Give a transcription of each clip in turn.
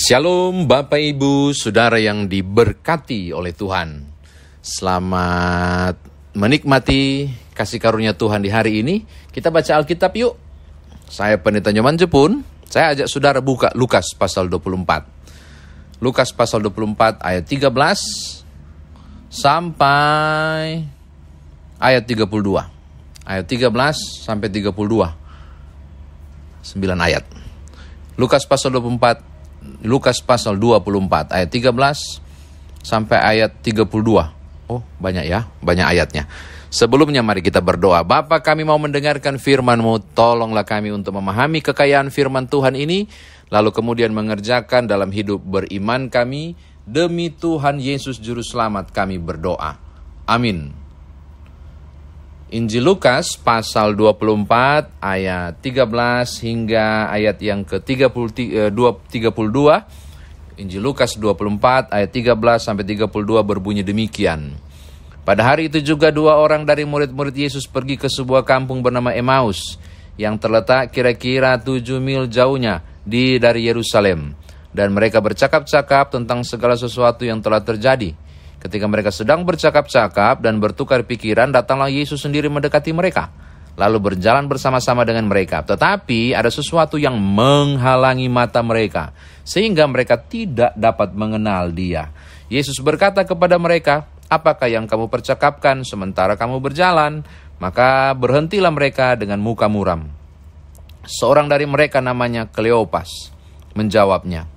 Shalom Bapak Ibu, Saudara yang diberkati oleh Tuhan. Selamat menikmati kasih karunia Tuhan di hari ini. Kita baca Alkitab yuk. Saya Pendeta Nyoman Jepun. Saya ajak saudara buka Lukas pasal 24. Lukas pasal 24 ayat 13 sampai ayat 32. Ayat 13 sampai 32. 9 ayat. Lukas pasal 24 ayat 13 sampai ayat 32. Oh, banyak ya, banyak ayatnya. Sebelumnya mari kita berdoa. Bapa, kami mau mendengarkan firman-Mu. Tolonglah kami untuk memahami kekayaan firman Tuhan ini, lalu kemudian mengerjakan dalam hidup beriman kami. Demi Tuhan Yesus Juru Selamat kami berdoa. Amin. Injil Lukas pasal 24 ayat 13 hingga ayat yang ke-32. Injil Lukas 24 ayat 13 sampai 32 berbunyi demikian. Pada hari itu juga dua orang dari murid-murid Yesus pergi ke sebuah kampung bernama Emmaus yang terletak kira-kira 7 mil jauhnya dari Yerusalem. Dan mereka bercakap-cakap tentang segala sesuatu yang telah terjadi. Ketika mereka sedang bercakap-cakap dan bertukar pikiran, datanglah Yesus sendiri mendekati mereka, lalu berjalan bersama-sama dengan mereka. Tetapi ada sesuatu yang menghalangi mata mereka, sehingga mereka tidak dapat mengenal Dia. Yesus berkata kepada mereka, "Apakah yang kamu percakapkan sementara kamu berjalan?" Maka berhentilah mereka dengan muka muram. Seorang dari mereka namanya Kleopas menjawabnya,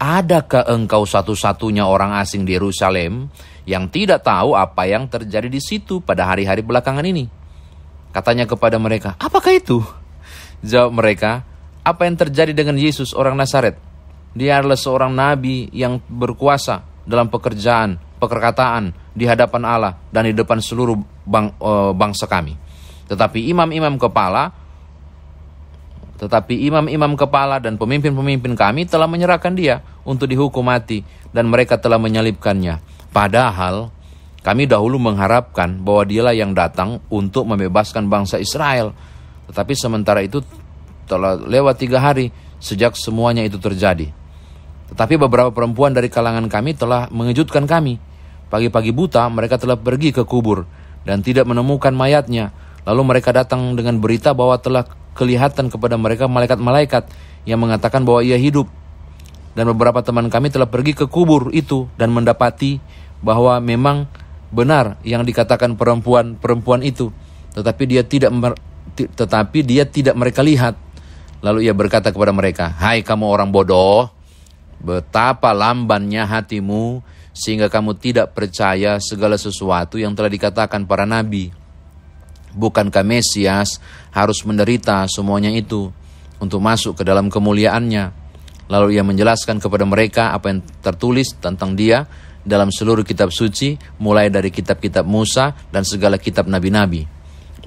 "Adakah engkau satu-satunya orang asing di Yerusalem yang tidak tahu apa yang terjadi di situ pada hari-hari belakangan ini?" Katanya kepada mereka, "Apakah itu?" Jawab mereka, "Apa yang terjadi dengan Yesus orang Nazaret? Dia adalah seorang nabi yang berkuasa dalam perkataan di hadapan Allah dan di depan seluruh bangsa kami. Tetapi imam-imam kepala dan pemimpin-pemimpin kami telah menyerahkan dia untuk dihukum mati, dan mereka telah menyalibkannya. Padahal kami dahulu mengharapkan bahwa dialah yang datang untuk membebaskan bangsa Israel. Tetapi sementara itu telah lewat 3 hari sejak semuanya itu terjadi. Tetapi beberapa perempuan dari kalangan kami telah mengejutkan kami. Pagi-pagi buta mereka telah pergi ke kubur dan tidak menemukan mayatnya. Lalu mereka datang dengan berita bahwa telah kelihatan kepada mereka malaikat-malaikat yang mengatakan bahwa ia hidup. Dan beberapa teman kami telah pergi ke kubur itu dan mendapati bahwa memang benar yang dikatakan perempuan itu, tetapi dia tidak mereka lihat. Lalu ia berkata kepada mereka, "Hai kamu orang bodoh, betapa lambannya hatimu sehingga kamu tidak percaya segala sesuatu yang telah dikatakan para nabi. Bukankah Mesias harus menderita semuanya itu untuk masuk ke dalam kemuliaannya?" Lalu ia menjelaskan kepada mereka apa yang tertulis tentang dia dalam seluruh kitab suci, mulai dari kitab-kitab Musa dan segala kitab nabi-nabi.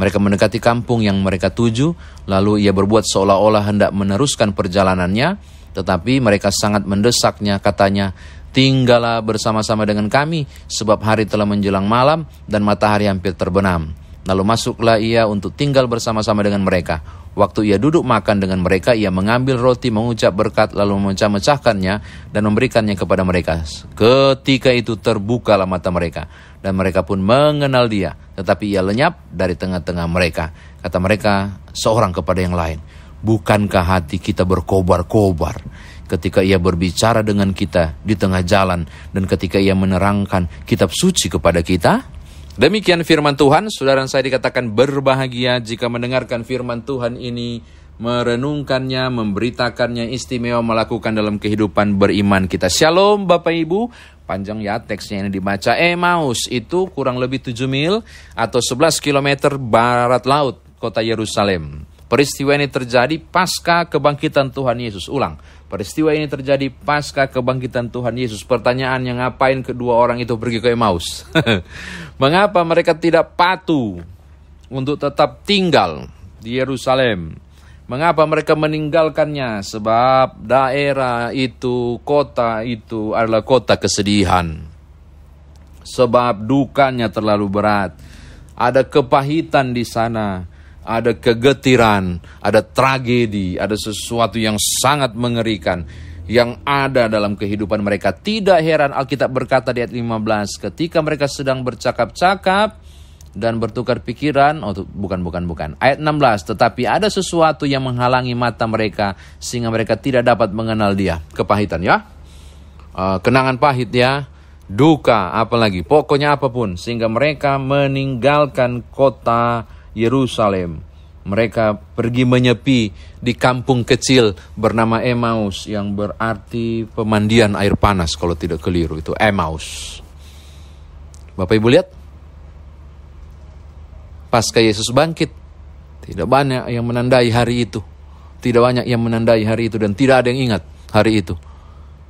Mereka mendekati kampung yang mereka tuju, lalu ia berbuat seolah-olah hendak meneruskan perjalanannya, tetapi mereka sangat mendesaknya, katanya, "Tinggallah bersama-sama dengan kami, sebab hari telah menjelang malam dan matahari hampir terbenam." Lalu masuklah ia untuk tinggal bersama-sama dengan mereka. Waktu ia duduk makan dengan mereka, ia mengambil roti, mengucap berkat, lalu memecah-mecahkannya dan memberikannya kepada mereka. Ketika itu terbukalah mata mereka, dan mereka pun mengenal dia. Tetapi ia lenyap dari tengah-tengah mereka. Kata mereka seorang kepada yang lain, "Bukankah hati kita berkobar-kobar ketika ia berbicara dengan kita di tengah jalan, dan ketika ia menerangkan kitab suci kepada kita?" Demikian firman Tuhan. Saudara saya dikatakan berbahagia jika mendengarkan firman Tuhan ini, merenungkannya, memberitakannya, istimewa melakukan dalam kehidupan beriman kita. Shalom Bapak Ibu. Panjang ya teksnya ini dibaca. Emmaus itu kurang lebih 7 mil atau 11 km barat laut kota Yerusalem. Peristiwa ini terjadi pasca kebangkitan Tuhan Yesus. Peristiwa ini terjadi pasca kebangkitan Tuhan Yesus. Pertanyaannya, ngapain kedua orang itu pergi ke Emmaus? Mengapa mereka tidak patuh untuk tetap tinggal di Yerusalem? Mengapa mereka meninggalkannya? Sebab daerah itu, kota itu adalah kota kesedihan. Sebab dukanya terlalu berat. Ada kepahitan di sana. Ada kegetiran, ada tragedi, ada sesuatu yang sangat mengerikan. yang ada dalam kehidupan mereka. Tidak heran Alkitab berkata di ayat 15, ketika mereka sedang bercakap-cakap dan bertukar pikiran, bukan. Ayat 16, tetapi ada sesuatu yang menghalangi mata mereka sehingga mereka tidak dapat mengenal Dia. Kepahitan ya, kenangan pahit ya, duka, apalagi, pokoknya apapun, sehingga mereka meninggalkan kota Yerusalem. Mereka pergi menyepi di kampung kecil bernama Emmaus, yang berarti pemandian air panas kalau tidak keliru, itu Emmaus. Bapak Ibu lihat, pasca Yesus bangkit, tidak banyak yang menandai hari itu. Tidak banyak yang menandai hari itu dan tidak ada yang ingat hari itu.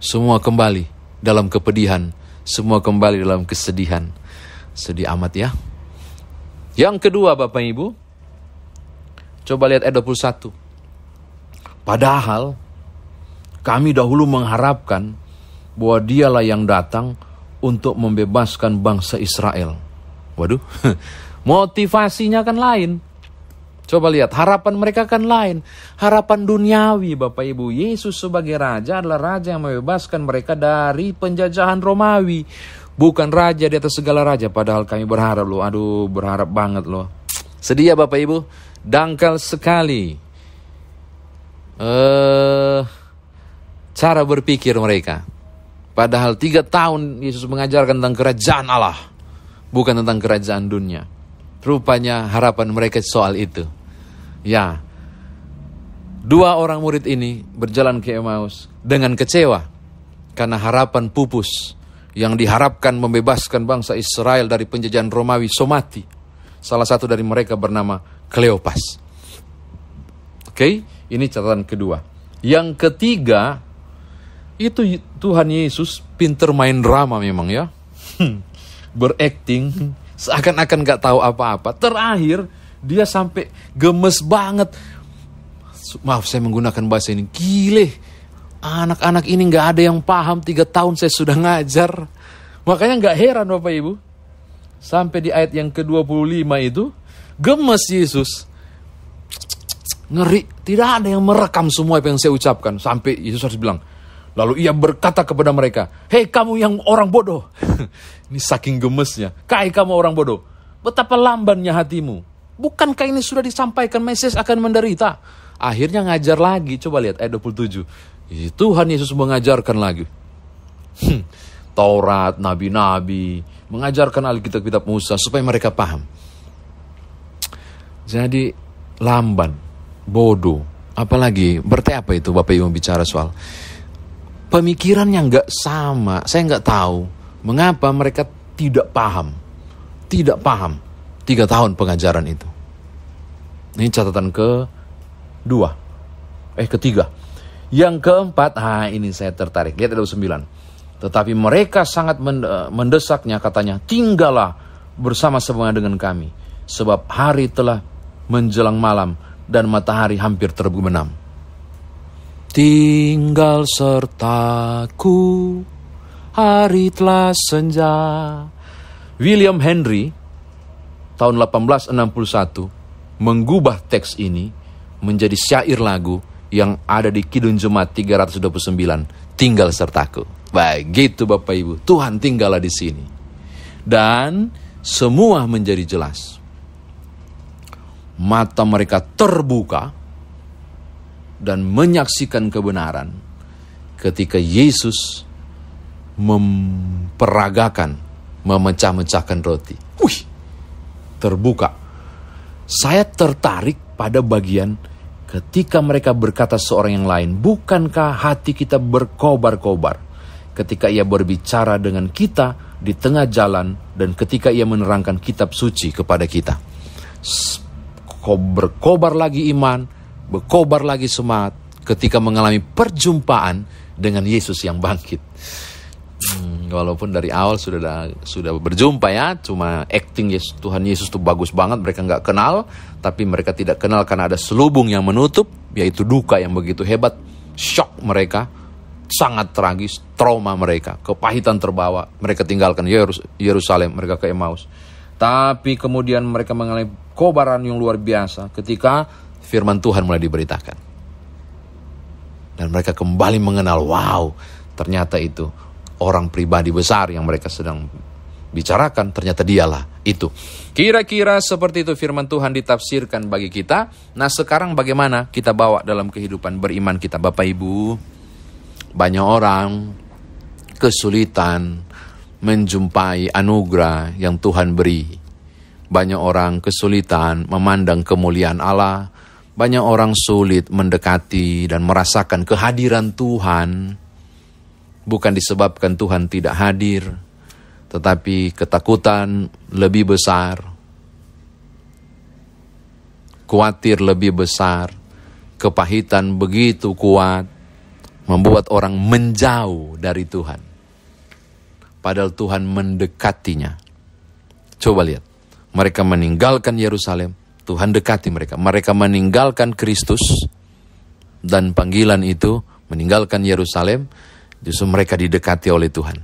Semua kembali dalam kepedihan, semua kembali dalam kesedihan. Sedih amat ya. Yang kedua Bapak Ibu, coba lihat ayat 21. Padahal kami dahulu mengharapkan bahwa Dialah yang datang untuk membebaskan bangsa Israel. Waduh, motivasinya kan lain. Coba lihat, harapan mereka kan lain. Harapan duniawi Bapak Ibu. Yesus sebagai Raja adalah Raja yang membebaskan mereka dari penjajahan Romawi. Bukan Raja di atas segala Raja. Padahal kami berharap loh. Aduh, berharap banget loh. Sedih ya Bapak Ibu. Dangkal sekali cara berpikir mereka. Padahal 3 tahun Yesus mengajarkan tentang kerajaan Allah, bukan tentang kerajaan dunia. Rupanya harapan mereka soal itu. Ya, 2 orang murid ini berjalan ke Emmaus dengan kecewa karena harapan pupus yang diharapkan membebaskan bangsa Israel dari penjajahan Romawi mati. Salah satu dari mereka bernama Kleopas. Oke, ini catatan kedua. Yang ketiga, itu Tuhan Yesus pinter main drama memang ya. Berakting seakan-akan gak tahu apa-apa. Terakhir dia sampai gemes banget. Maaf saya menggunakan bahasa ini. Gile, anak-anak ini gak ada yang paham. 3 tahun saya sudah ngajar. Makanya gak heran Bapak Ibu, sampai di ayat yang ke-25 itu gemes Yesus. Ngeri, tidak ada yang merekam semua apa yang saya ucapkan. Sampai Yesus harus bilang, lalu ia berkata kepada mereka, hei kamu yang orang bodoh. Ini saking gemesnya. Kai kamu orang bodoh, betapa lambannya hatimu. Bukankah ini sudah disampaikan Mesias akan menderita? Akhirnya ngajar lagi. Coba lihat ayat 27. Tuhan Yesus mengajarkan lagi. Taurat, nabi-nabi, mengajarkan Alkitab Musa supaya mereka paham. Jadi lamban, bodoh, apalagi berarti apa itu Bapak Ibu bicara soal pemikirannya nggak sama. Saya nggak tahu mengapa mereka tidak paham 3 tahun pengajaran itu. Ini catatan ketiga. Yang keempat, ini saya tertarik. Lihat ayat 9. Tetapi mereka sangat mendesaknya, katanya, tinggallah bersama-sama dengan kami, sebab hari telah menjelang malam dan matahari hampir terbenam. Tinggal sertaku, hari telah senja. William Henry tahun 1861 menggubah teks ini menjadi syair lagu yang ada di Kidung Jemaat 329, tinggal sertaku. Begitu Bapak Ibu, Tuhan tinggallah di sini. Dan semua menjadi jelas. Mata mereka terbuka dan menyaksikan kebenaran ketika Yesus memperagakan, memecah-mecahkan roti. Terbuka. Saya tertarik pada bagian ketika mereka berkata seorang yang lain, bukankah hati kita berkobar-kobar ketika ia berbicara dengan kita di tengah jalan dan ketika ia menerangkan kitab suci kepada kita. Berkobar lagi iman, berkobar lagi semangat ketika mengalami perjumpaan dengan Yesus yang bangkit. Walaupun dari awal sudah berjumpa ya, cuma acting Tuhan Yesus tuh bagus banget, mereka nggak kenal, tapi mereka tidak kenal karena ada selubung yang menutup, yaitu duka yang begitu hebat, shock mereka, sangat tragis, trauma mereka, kepahitan terbawa, mereka tinggalkan Yerusalem, mereka ke Emmaus. Tapi kemudian mereka mengalami kobaran yang luar biasa ketika firman Tuhan mulai diberitakan. Dan mereka kembali mengenal, wow, ternyata itu orang pribadi besar yang mereka sedang bicarakan, ternyata dialah itu. Kira-kira seperti itu firman Tuhan ditafsirkan bagi kita. Nah sekarang bagaimana kita bawa dalam kehidupan beriman kita, Bapak Ibu? Banyak orang kesulitan menjumpai anugerah yang Tuhan beri. Banyak orang kesulitan memandang kemuliaan Allah. Banyak orang sulit mendekati dan merasakan kehadiran Tuhan. Bukan disebabkan Tuhan tidak hadir, tetapi ketakutan lebih besar, khawatir lebih besar, kepahitan begitu kuat, membuat orang menjauh dari Tuhan. Padahal Tuhan mendekatinya. Coba lihat, mereka meninggalkan Yerusalem, Tuhan dekati mereka. Mereka meninggalkan Kristus, dan panggilan itu meninggalkan Yerusalem, justru mereka didekati oleh Tuhan.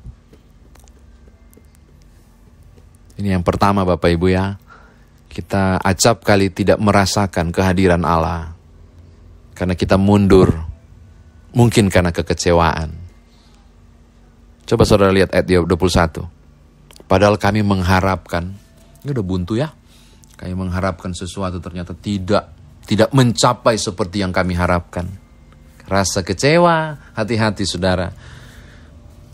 Ini yang pertama Bapak Ibu ya. Kita acap kali tidak merasakan kehadiran Allah karena kita mundur. Mungkin karena kekecewaan. Coba saudara lihat ayat 21. Padahal kami mengharapkan, ini udah buntu ya. Kami mengharapkan sesuatu ternyata tidak mencapai seperti yang kami harapkan. Rasa kecewa, hati-hati saudara.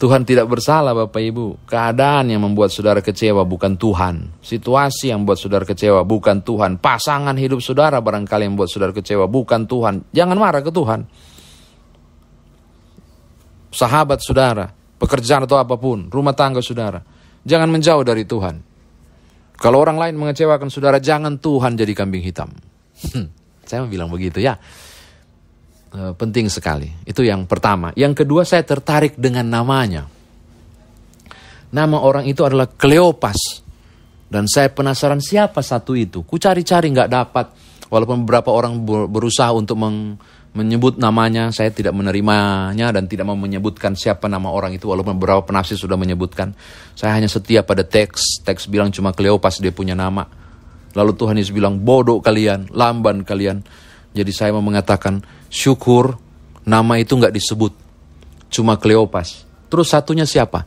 Tuhan tidak bersalah Bapak Ibu. Keadaan yang membuat saudara kecewa bukan Tuhan. Situasi yang membuat saudara kecewa bukan Tuhan. Pasangan hidup saudara barangkali yang membuat saudara kecewa bukan Tuhan. Jangan marah ke Tuhan. Sahabat saudara, pekerjaan atau apapun, rumah tangga saudara, jangan menjauh dari Tuhan. Kalau orang lain mengecewakan saudara, jangan Tuhan jadi kambing hitam. Saya mau bilang begitu ya. Penting sekali. Itu yang pertama. Yang kedua, saya tertarik dengan namanya. Nama orang itu adalah Kleopas. Dan saya penasaran siapa satu itu. Ku cari-cari gak dapat. Walaupun beberapa orang berusaha untuk menyebut namanya, saya tidak menerimanya dan tidak mau menyebutkan siapa nama orang itu. Walaupun beberapa penafsir sudah menyebutkan. Saya hanya setia pada teks. Teks bilang cuma Kleopas dia punya nama. Lalu Tuhan Yesus bilang, bodoh kalian, lamban kalian. Jadi saya mau mengatakan, syukur nama itu gak disebut. Cuma Kleopas. Terus satunya siapa?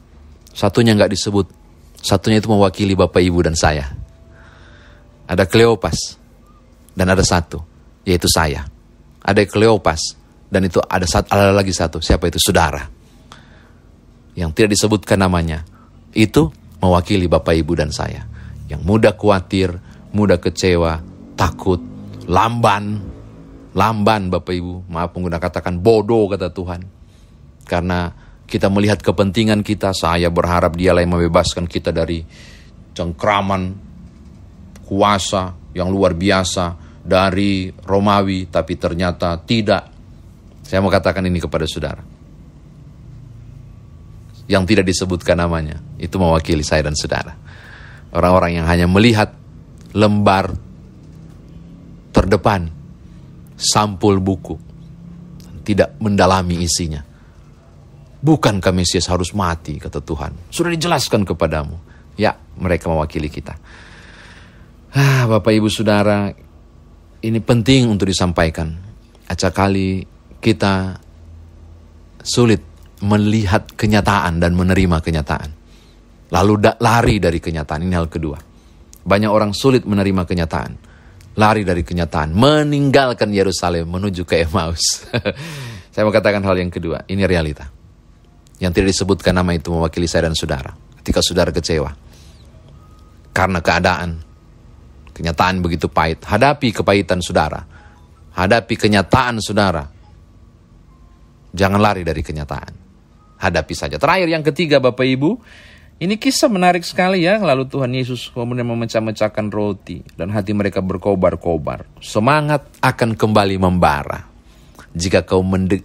Satunya gak disebut. Satunya itu mewakili Bapak Ibu dan saya. Ada Kleopas. Dan ada satu, yaitu saya. Ada Kleopas. Dan itu ada lagi satu. Siapa itu? Saudara. Yang tidak disebutkan namanya. Itu mewakili Bapak Ibu dan saya. Yang mudah khawatir, mudah kecewa, takut, lamban Bapak Ibu. Maaf pengguna katakan bodoh kata Tuhan. Karena kita melihat kepentingan kita. Saya berharap dialah yang membebaskan kita dari cengkraman kuasa yang luar biasa dari Romawi, tapi ternyata tidak. Saya mau katakan ini kepada saudara. Yang tidak disebutkan namanya, itu mewakili saya dan saudara. Orang-orang yang hanya melihat lembar terdepan, sampul buku, tidak mendalami isinya. Bukankah Mesias harus mati, kata Tuhan? Sudah dijelaskan kepadamu. Ya, mereka mewakili kita. Bapak Ibu Saudara, ini penting untuk disampaikan. Acap kali kita sulit melihat kenyataan dan menerima kenyataan. Lalu lari dari kenyataan. Ini hal kedua. Banyak orang sulit menerima kenyataan. Lari dari kenyataan. Meninggalkan Yerusalem menuju ke Emmaus. Saya mau katakan hal yang kedua. Ini realita. Yang tidak disebutkan nama itu mewakili saya dan saudara. Ketika saudara kecewa. Karena keadaan. Kenyataan begitu pahit. Hadapi kepahitan saudara. Hadapi kenyataan saudara. Jangan lari dari kenyataan. Hadapi saja. Terakhir yang ketiga Bapak Ibu. Ini kisah menarik sekali ya. Lalu Tuhan Yesus kemudian memecah-mecahkan roti. Dan hati mereka berkobar-kobar. Semangat akan kembali membara. Jika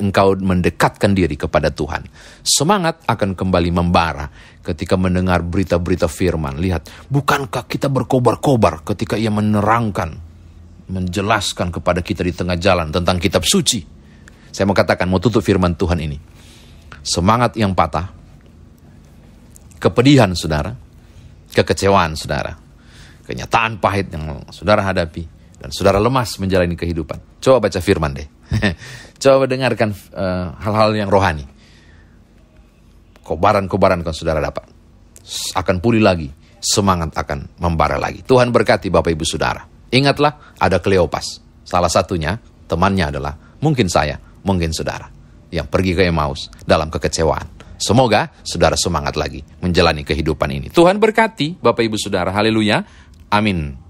engkau mendekatkan diri kepada Tuhan. Semangat akan kembali membara ketika mendengar berita-berita firman. Lihat, bukankah kita berkobar-kobar ketika ia menerangkan, menjelaskan kepada kita di tengah jalan tentang kitab suci. Saya mau katakan, mau tutup firman Tuhan ini. Semangat yang patah, kepedihan saudara, kekecewaan saudara, kenyataan pahit yang saudara hadapi, dan saudara lemas menjalani kehidupan. Coba baca firman deh. Coba dengarkan hal-hal yang rohani. Kobaran-kobaran kan saudara dapat. Akan pulih lagi. Semangat akan membara lagi. Tuhan berkati Bapak Ibu Saudara. Ingatlah ada Kleopas. Salah satunya temannya adalah mungkin saya, mungkin saudara. Yang pergi ke Emmaus dalam kekecewaan. Semoga saudara semangat lagi menjalani kehidupan ini. Tuhan berkati Bapak Ibu Saudara. Haleluya. Amin.